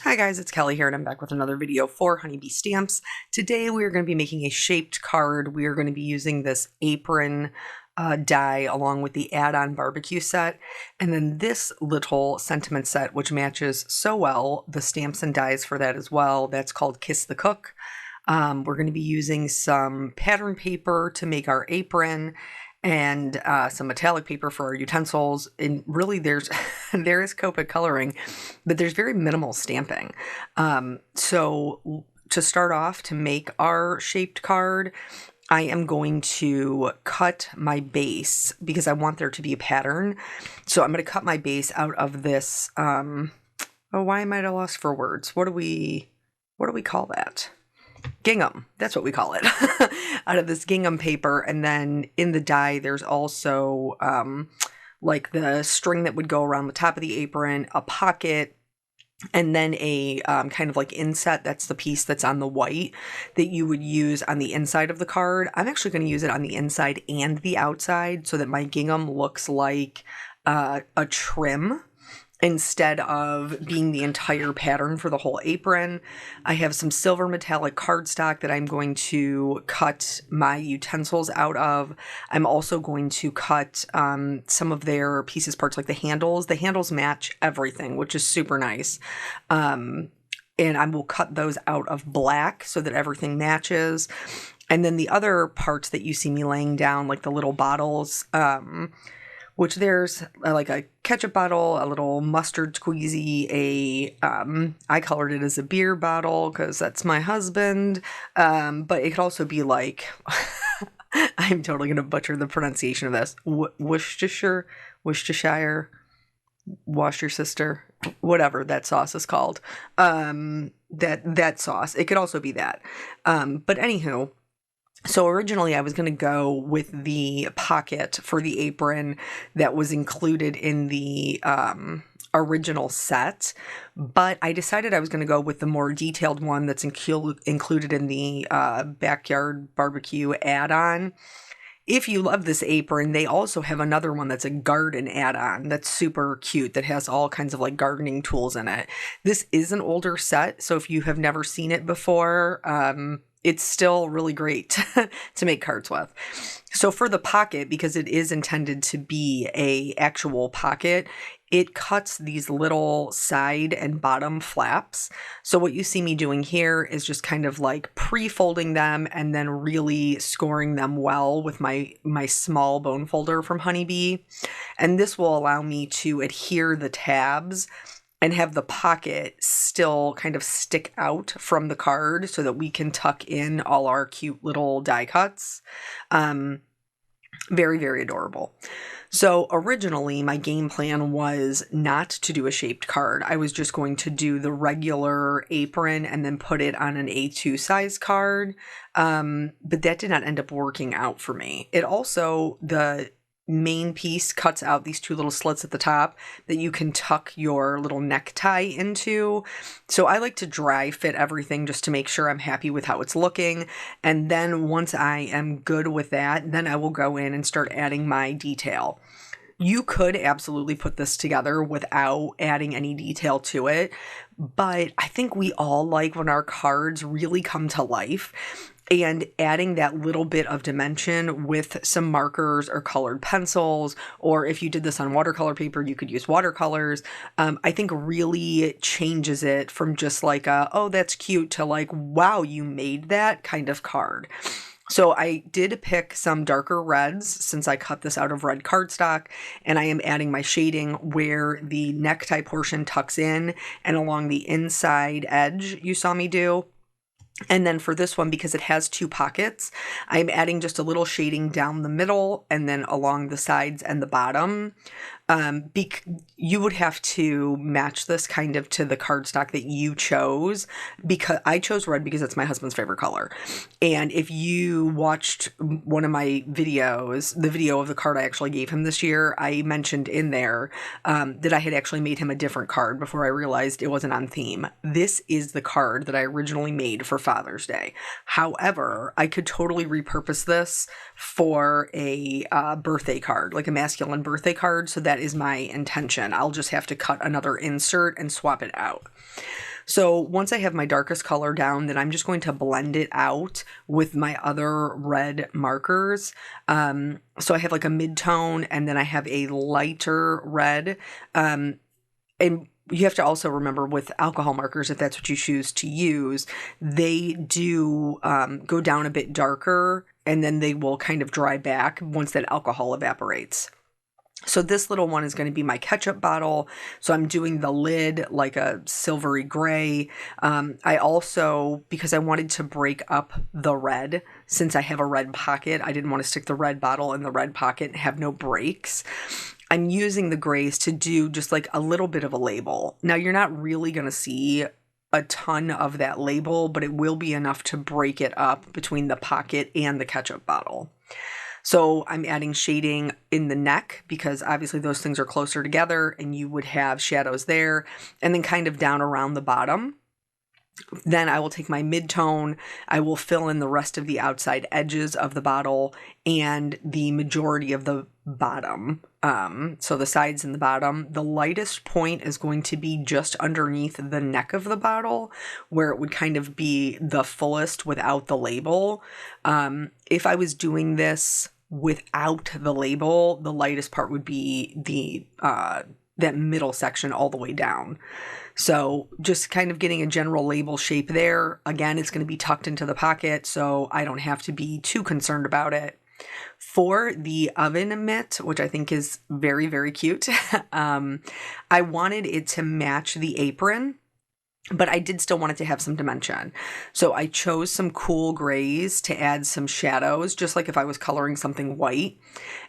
Hi guys, it's Kelly here and I'm back with another video for Honeybee Stamps. Today we are going to be making a shaped card. We are going to be using this apron die along with the add-on barbecue set, and then this little sentiment set which matches so well the stamps and dies for that as well. That's called Kiss the Cook. We're going to be using some pattern paper to make our apron and some metallic paper for our utensils. And really there is Copic coloring, but there's very minimal stamping. So to start off, to make our shaped card, I am going to cut my base because I want there to be a pattern. So I'm going to cut my base out of this, oh, why am I at a loss for words? What do we call that? Gingham, that's what we call it. Out of this gingham paper, and then in the die there's also like the string that would go around the top of the apron, a pocket, and then a kind of like inset. That's the piece that's on the white that you would use on the inside of the card. I'm actually going to use it on the inside and the outside so that my gingham looks like a trim instead of being the entire pattern for the whole apron. I have some silver metallic cardstock that I'm going to cut my utensils out of. I'm also going to cut some of their pieces parts, like the handles. The handles match everything, which is super nice. And I will cut those out of black so that everything matches. And then the other parts that you see me laying down, like the little bottles, which there's like a ketchup bottle, a little mustard squeezy, I colored it as a beer bottle because that's my husband, but it could also be like, I'm totally going to butcher the pronunciation of this, Worcestershire, wash your sister, whatever that sauce is called, that sauce, it could also be that, but anywho. So originally I was going to go with the pocket for the apron that was included in the original set, but I decided I was going to go with the more detailed one that's included in the backyard barbecue add-on. If you love this apron, they also have another one that's a garden add-on that's super cute that has all kinds of like gardening tools in it. This is an older set, so if you have never seen it before, it's still really great to make cards with. So for the pocket, because it is intended to be a actual pocket, it cuts these little side and bottom flaps. So what you see me doing here is just kind of like pre-folding them and then really scoring them well with my small bone folder from Honeybee. And this will allow me to adhere the tabs and have the pocket still kind of stick out from the card so that we can tuck in all our cute little die cuts. Very, very adorable. So originally my game plan was not to do a shaped card. I was just going to do the regular apron and then put it on an A2 size card. But that did not end up working out for me. It also, the main piece cuts out these two little slits at the top that you can tuck your little necktie into. So I like to dry fit everything just to make sure I'm happy with how it's looking. And then once I am good with that, then I will go in and start adding my detail. You could absolutely put this together without adding any detail to it, but I think we all like when our cards really come to life. And adding that little bit of dimension with some markers or colored pencils, or if you did this on watercolor paper, you could use watercolors, I think really changes it from just like oh, that's cute, to like, wow, you made that kind of card. So I did pick some darker reds since I cut this out of red cardstock, and I am adding my shading where the necktie portion tucks in and along the inside edge you saw me do. And then for this one, because it has two pockets, I'm adding just a little shading down the middle and then along the sides and the bottom. You would have to match this kind of to the cardstock that you chose, because I chose red because it's my husband's favorite color. And if you watched one of my videos, the video of the card I actually gave him this year, I mentioned in there that I had actually made him a different card before I realized it wasn't on theme. This is the card that I originally made for Father's Day. However, I could totally repurpose this for a birthday card, like a masculine birthday card. So that is my intention. I'll just have to cut another insert and swap it out. So once I have my darkest color down, then I'm just going to blend it out with my other red markers. So I have like a mid-tone and then I have a lighter red. And you have to also remember with alcohol markers, if that's what you choose to use, they do go down a bit darker and then they will kind of dry back once that alcohol evaporates. So this little one is going to be my ketchup bottle. So I'm doing the lid like a silvery gray. I also, because I wanted to break up the red, since I have a red pocket, I didn't want to stick the red bottle in the red pocket and have no breaks. I'm using the grays to do just like a little bit of a label. Now you're not really going to see a ton of that label, but it will be enough to break it up between the pocket and the ketchup bottle. So I'm adding shading in the neck because obviously those things are closer together and you would have shadows there, and then kind of down around the bottom. Then I will take my mid-tone, I will fill in the rest of the outside edges of the bottle and the majority of the bottom. So the sides and the bottom. The lightest point is going to be just underneath the neck of the bottle, where it would kind of be the fullest without the label. If I was doing this without the label, the lightest part would be the that middle section all the way down. So just kind of getting a general label shape there. Again, it's going to be tucked into the pocket, so I don't have to be too concerned about it. For the oven mitt, which I think is very, very cute, I wanted it to match the apron, but I did still want it to have some dimension. So I chose some cool grays to add some shadows, just like if I was coloring something white.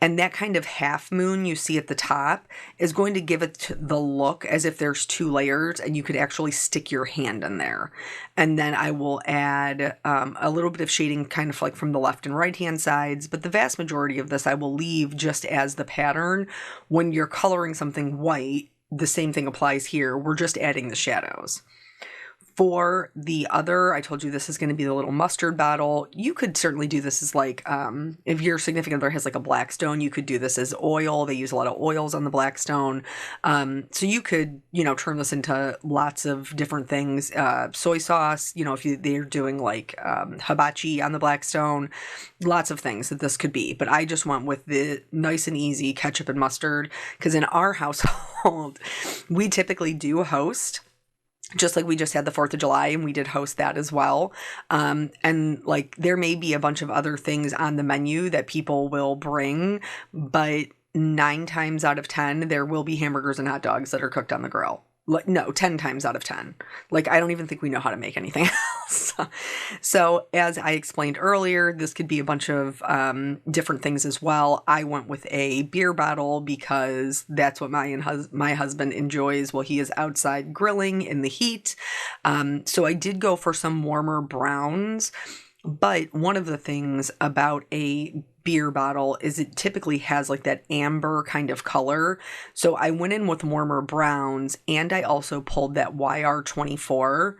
And that kind of half moon you see at the top is going to give it the look as if there's two layers and you could actually stick your hand in there. And then I will add a little bit of shading kind of like from the left and right hand sides, but the vast majority of this I will leave just as the pattern. When you're coloring something white, the same thing applies here. We're just adding the shadows. For the other, I told you this is going to be the little mustard bottle. You could certainly do this as like, if your significant other has like a Blackstone, you could do this as oil. They use a lot of oils on the Blackstone. So you could, turn this into lots of different things. Soy sauce, if they're doing like hibachi on the Blackstone, lots of things that this could be. But I just went with the nice and easy ketchup and mustard because in our household, we typically do host. Just like we just had the 4th of July and we did host that as well. And like there may be a bunch of other things on the menu that people will bring, but 9 times out of 10, there will be hamburgers and hot dogs that are cooked on the grill. Like, no, 10 times out of 10. Like, I don't even think we know how to make anything else. So as I explained earlier, this could be a bunch of different things as well. I went with a beer bottle because that's what my husband enjoys while he is outside grilling in the heat. So I did go for some warmer browns. But one of the things about a beer bottle is it typically has like that amber kind of color. So I went in with warmer browns and I also pulled that YR24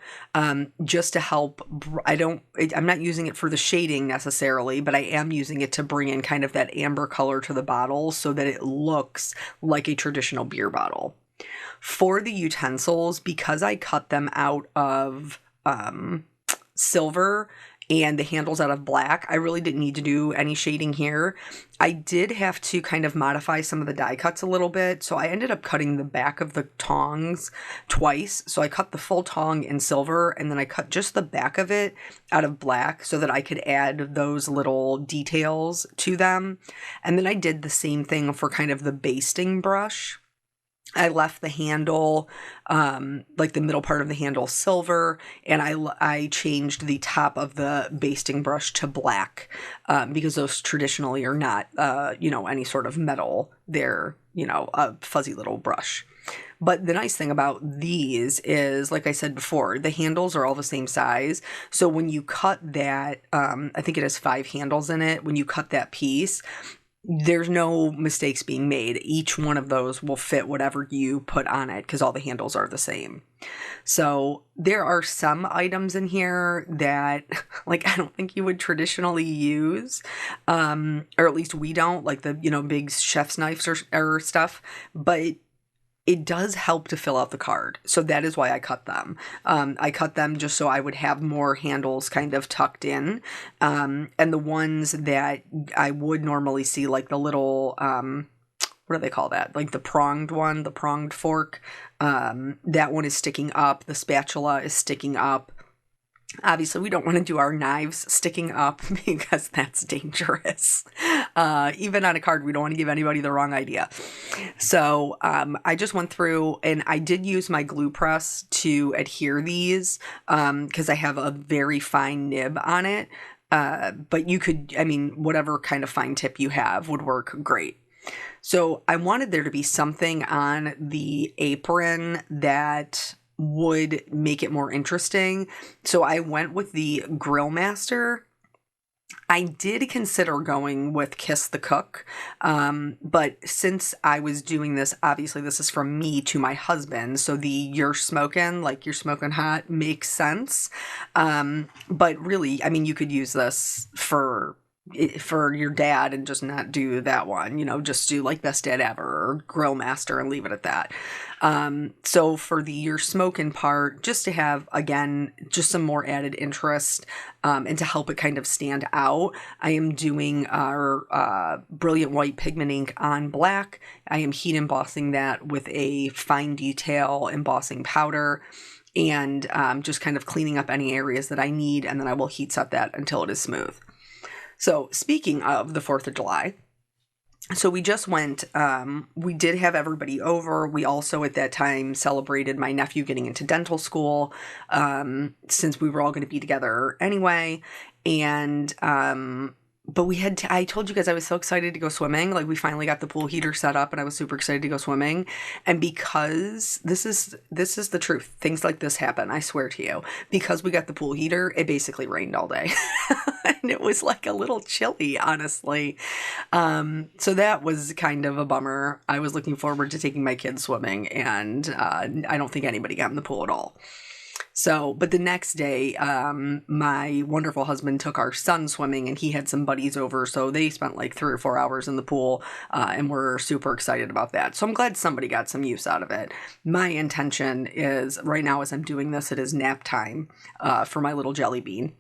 just to help. I'm not using it for the shading necessarily, but I am using it to bring in kind of that amber color to the bottle so that it looks like a traditional beer bottle. For the utensils, because I cut them out of silver and the handles out of black, I really didn't need to do any shading here. I did have to kind of modify some of the die cuts a little bit, so I ended up cutting the back of the tongs twice. So I cut the full tong in silver, and then I cut just the back of it out of black so that I could add those little details to them. And then I did the same thing for kind of the basting brush. I left the handle, like the middle part of the handle silver, and I changed the top of the basting brush to black because those traditionally are not, any sort of metal. They're, a fuzzy little brush. But the nice thing about these is, like I said before, the handles are all the same size. So when you cut that, I think it has 5 handles in it. When you cut that piece, there's no mistakes being made. Each one of those will fit whatever you put on it because all the handles are the same. So there are some items in here that like I don't think you would traditionally use, or at least we don't, like the big chef's knives or stuff. But it does help to fill out the card. So that is why I cut them. I cut them just so I would have more handles kind of tucked in. And the ones that I would normally see, like the little, what do they call that? Like the pronged one, the pronged fork. That one is sticking up. The spatula is sticking up. Obviously, we don't want to do our knives sticking up because that's dangerous. Even on a card, we don't want to give anybody the wrong idea. So I just went through and I did use my glue press to adhere these because I have a very fine nib on it. But you could, I mean, whatever kind of fine tip you have would work great. So I wanted there to be something on the apron that would make it more interesting. So I went with the Grill Master. I did consider going with Kiss the Cook, but since I was doing this, obviously this is from me to my husband, so the you're smoking hot makes sense. But really, I mean, you could use this for your dad and just not do that one, just do like Best Dad Ever or Grill Master and leave it at that. So for the you're smoking part, just to have, again, just some more added interest, and to help it kind of stand out, I am doing our Brilliant White Pigment ink on black. I am heat embossing that with a fine detail embossing powder, and just kind of cleaning up any areas that I need, and then I will heat set that until it is smooth. So speaking of the 4th of July, so we just went, we did have everybody over. We also at that time celebrated my nephew getting into dental school, since we were all going to be together anyway. And, but I told you guys I was so excited to go swimming. Like we finally got the pool heater set up and I was super excited to go swimming. And because this is the truth, things like this happen, I swear to you, because we got the pool heater, it basically rained all day. And it was like a little chilly, honestly. So that was kind of a bummer. I was looking forward to taking my kids swimming, and I don't think anybody got in the pool at all. So, but the next day, my wonderful husband took our son swimming, and he had some buddies over, so they spent like 3 or 4 hours in the pool, and we're super excited about that. So I'm glad somebody got some use out of it. My intention is, right now as I'm doing this, it is nap time for my little jelly bean.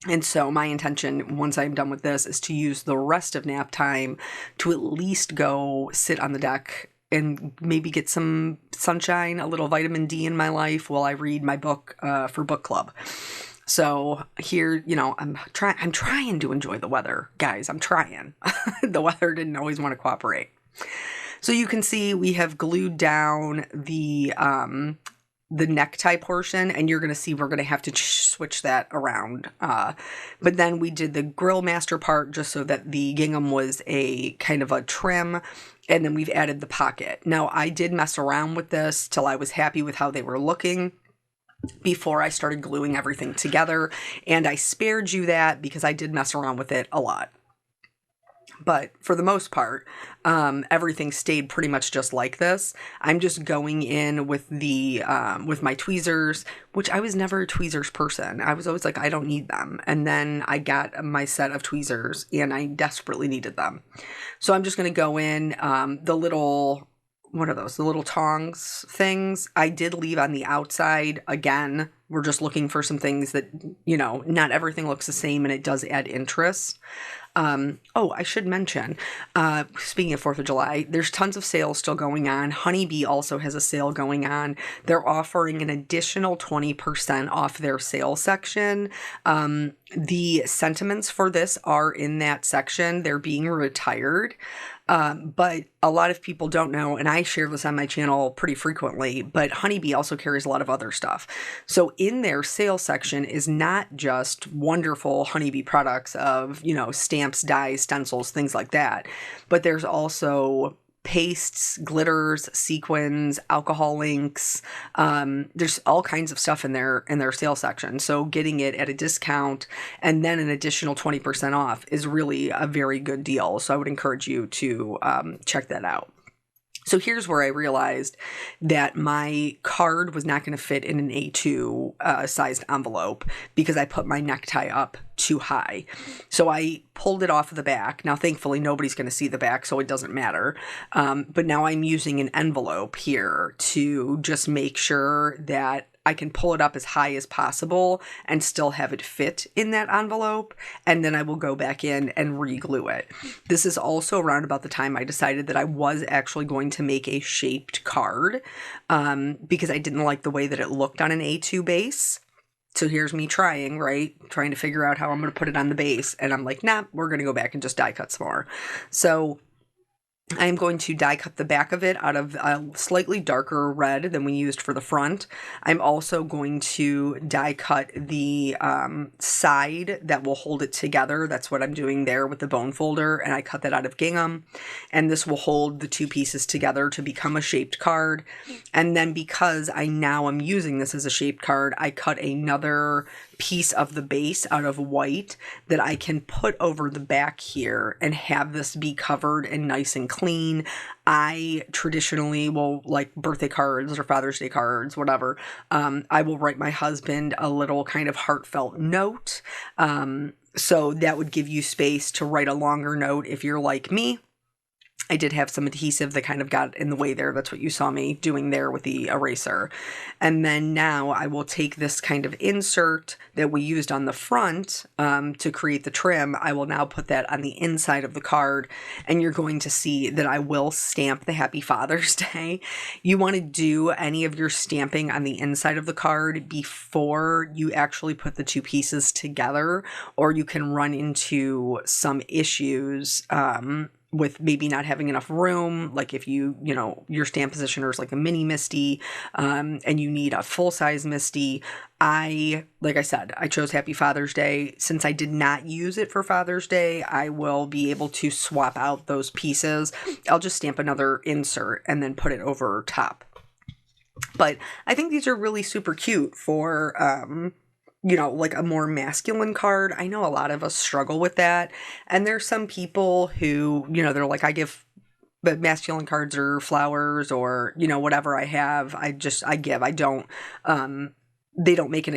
And so my intention, once I'm done with this, is to use the rest of nap time to at least go sit on the deck and maybe get some sunshine, a little vitamin D in my life while I read my book for book club. So here, I'm trying to enjoy the weather, guys. I'm trying. The weather didn't always want to cooperate. So you can see we have glued down the necktie portion, and you're going to see we're going to have to switch that around. But then we did the Grill Master part just so that the gingham was a kind of a trim, and then we've added the pocket. Now, I did mess around with this till I was happy with how they were looking before I started gluing everything together, and I spared you that because I did mess around with it a lot. But for the most part, everything stayed pretty much just like this. I'm just going in with the with my tweezers, which I was never a tweezers person. I was always like, I don't need them. And then I got my set of tweezers and I desperately needed them. So I'm just going to go in, the little, what are those? The little tongs things I did leave on the outside. Again, we're just looking for some things that, not everything looks the same, and it does add interest. I should mention, speaking of 4th of July, there's tons of sales still going on. Honeybee also has a sale going on. They're offering an additional 20% off their sale section. The sentiments for this are in that section. They're being retired. But a lot of people don't know, and I share this on my channel pretty frequently, but Honeybee also carries a lot of other stuff. So in their sales section is not just wonderful Honeybee products of, stamps, dies, stencils, things like that, but there's also pastes, glitters, sequins, alcohol inks. There's all kinds of stuff in their sales section. So getting it at a discount and then an additional 20% off is really a very good deal. So I would encourage you to check that out. So here's where I realized that my card was not going to fit in an A2 sized envelope because I put my necktie up too high. So I pulled it off of the back. Now, thankfully, nobody's going to see the back, so it doesn't matter. But now I'm using an envelope here to just make sure that I can pull it up as high as possible and still have it fit in that envelope. And then I will go back in and re-glue it. This is also around about the time I decided that I was actually going to make a shaped card because I didn't like the way that it looked on an A2 base. So here's me trying to figure out how I'm going to put it on the base. And I'm like, nah, we're going to go back and just die cut some more. So I'm going to die cut the back of it out of a slightly darker red than we used for the front. I'm also going to die cut the side that will hold it together. That's what I'm doing there with the bone folder, and I cut that out of gingham. And this will hold the two pieces together to become a shaped card. And then because I now am using this as a shaped card, I cut another piece of the base out of white that I can put over the back here and have this be covered and nice and clean. I traditionally will, like birthday cards or Father's Day cards, whatever, I will write my husband a little kind of heartfelt note. So that would give you space to write a longer note if you're like me. I did have some adhesive that kind of got in the way there. That's what you saw me doing there with the eraser. And then now I will take this kind of insert that we used on the front to create the trim. I will now put that on the inside of the card, and you're going to see that I will stamp the Happy Father's Day. You want to do any of your stamping on the inside of the card before you actually put the two pieces together, or you can run into some issues with maybe not having enough room, like if your stamp positioner is like a mini Misty, and you need a full-size Misty. Like I said, I chose Happy Father's Day. Since I did not use it for Father's Day, I will be able to swap out those pieces. I'll just stamp another insert and then put it over top. But I think these are really super cute for like a more masculine card. I know a lot of us struggle with that. And there's some people who, they're like, but masculine cards are flowers or, whatever I have, I give. I don't, they don't make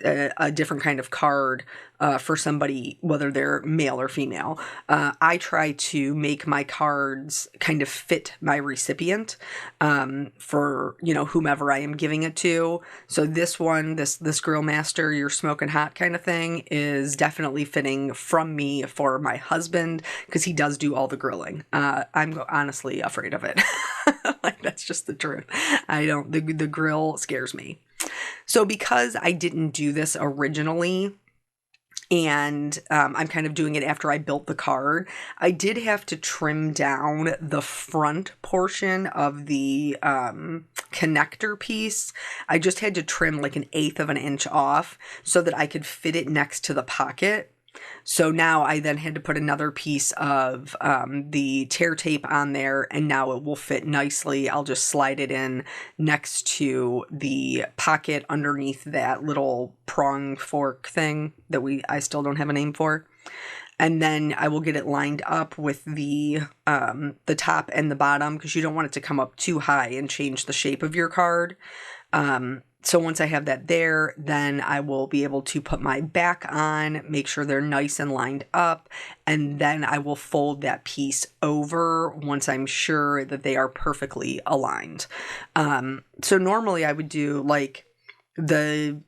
a different kind of card for somebody, whether they're male or female. I try to make my cards kind of fit my recipient for, whomever I am giving it to. So this one, this Grill Master, You're Smoking Hot kind of thing is definitely fitting from me for my husband because he does do all the grilling. I'm honestly afraid of it. Like, that's just the truth. The grill scares me. So because I didn't do this originally, and I'm kind of doing it after I built the card, I did have to trim down the front portion of the connector piece. I just had to trim like 1/8 of an inch off so that I could fit it next to the pocket. So now I then had to put another piece of the tear tape on there, and now it will fit nicely. I'll just slide it in next to the pocket underneath that little prong fork thing that I still don't have a name for. And then I will get it lined up with the top and the bottom because you don't want it to come up too high and change the shape of your card. So once I have that there, then I will be able to put my back on, make sure they're nice and lined up, and then I will fold that piece over once I'm sure that they are perfectly aligned. So normally I would do like the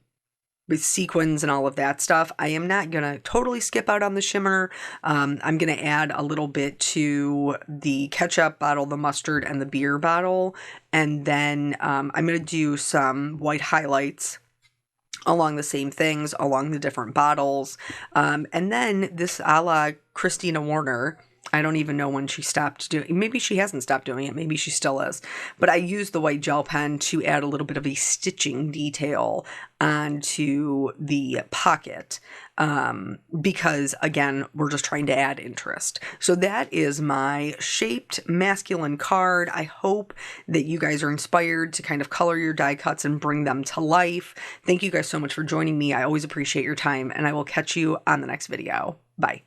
sequins and all of that stuff. I am not going to totally skip out on the shimmer. I'm going to add a little bit to the ketchup bottle, the mustard, and the beer bottle. And then I'm going to do some white highlights along the same things, along the different bottles. And then this a la Christina Warner, I don't even know when she stopped doing. Maybe she hasn't stopped doing it. Maybe she still is. But I used the white gel pen to add a little bit of a stitching detail onto the pocket because, again, we're just trying to add interest. So that is my shaped masculine card. I hope that you guys are inspired to kind of color your die cuts and bring them to life. Thank you guys so much for joining me. I always appreciate your time, and I will catch you on the next video. Bye.